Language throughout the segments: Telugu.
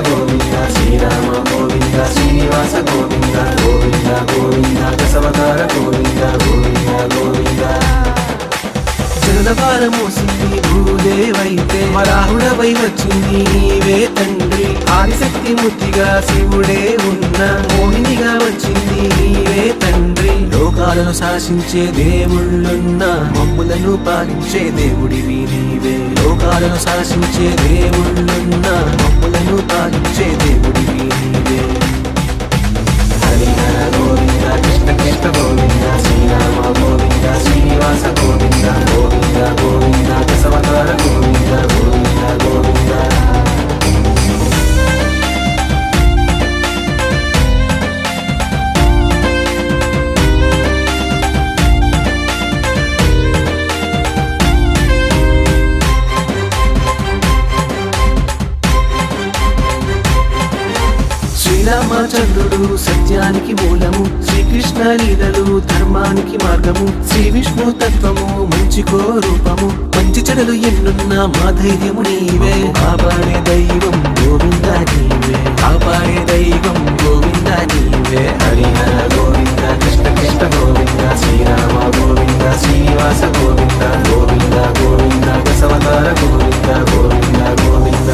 గోవింద శ్రీరామ గోవింద శ్రీనివాస గోవింద గోవింద గోవింద దశవతార గోవింద గోవింద గోవింద జనుల భారమోసింది భూదేవైతే వరాహుడవై వచ్చింది నీవే తండ్రి ఆదిశక్తి మూర్తిగా శివుడే ఉన్న మోహినిగా వచ్చింది నీవే తండ్రి లోకాలను శాసించే దేవుళ్ళున్న మమ్ములను పాలించే దేవుడివి నీవే లోకాలను శాసించే దేవుళ్ళున్న మమ్ములను పాలించే దేవుడివి నీవే హరిహర గోవింద కృష్ణ కృష్ణ గోవింద శ్రీరామ గోవింద శ్రీనివాస గోవింద గోవింద గోవింద దశవతార గోవింద గోవింద గోవింద శ్రీరామచంద్రుడు సత్యానికి మూలము శ్రీకృష్ణ లీలలు ధర్మానికి మార్గము శ్రీ విష్ణు తత్వము మంచికో రూపము మంచి చెడలు ఎన్నున్న మా ధైర్యము నీవే కాపాడే దైవం గోవింద నీవే కాపాడే దైవం గోవింద నీవే హరిహర గోవింద కృష్ణ కృష్ణ గోవింద శ్రీరామ గోవింద శ్రీనివాస గోవింద గోవింద గోవింద దశవతార గోవింద గోవింద గోవింద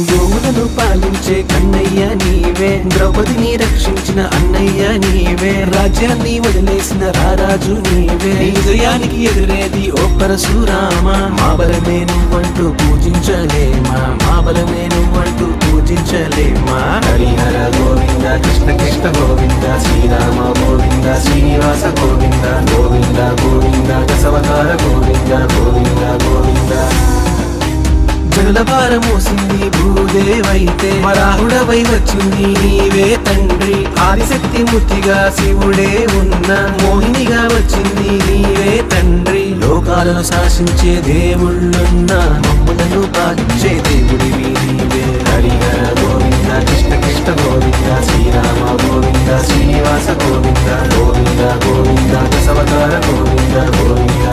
గోవులను పాలించే కన్నయ్య నీవే ద్రౌపదిని రక్షించిన అన్నయ్య నీవే రాజ్యాన్ని వదిలేసిన రారాజు నీవే విజయానికి ఎదురేది ఓ పరశురామ మా బలమే నువ్వంటూ పూజించలేమా మా బలమే నువ్వంటూ పూజించలేమా హరిహర గోవింద కృష్ణ కృష్ణ గోవింద శ్రీరామ గోవింద శ్రీనివాస గోవింద గోవింద గోవింద దశవతార గోవింద గోవింద గోవింద జనుల భారమోసింది భూదేవైతే వరాహుడవై వచ్చింది నీవే తండ్రి ఆదిశక్తి మూర్తిగా శివుడే ఉన్న మోహినిగా వచ్చింది నీవే తండ్రి లోకాలను శాసించే దేవుళ్ళున్న మమ్ములను పాలించే దేవుడివి నీవే హరిహర గోవింద కృష్ణ కృష్ణ గోవింద శ్రీరామ గోవింద శ్రీనివాస గోవింద గోవింద గోవింద దశవతార గోవింద గోవింద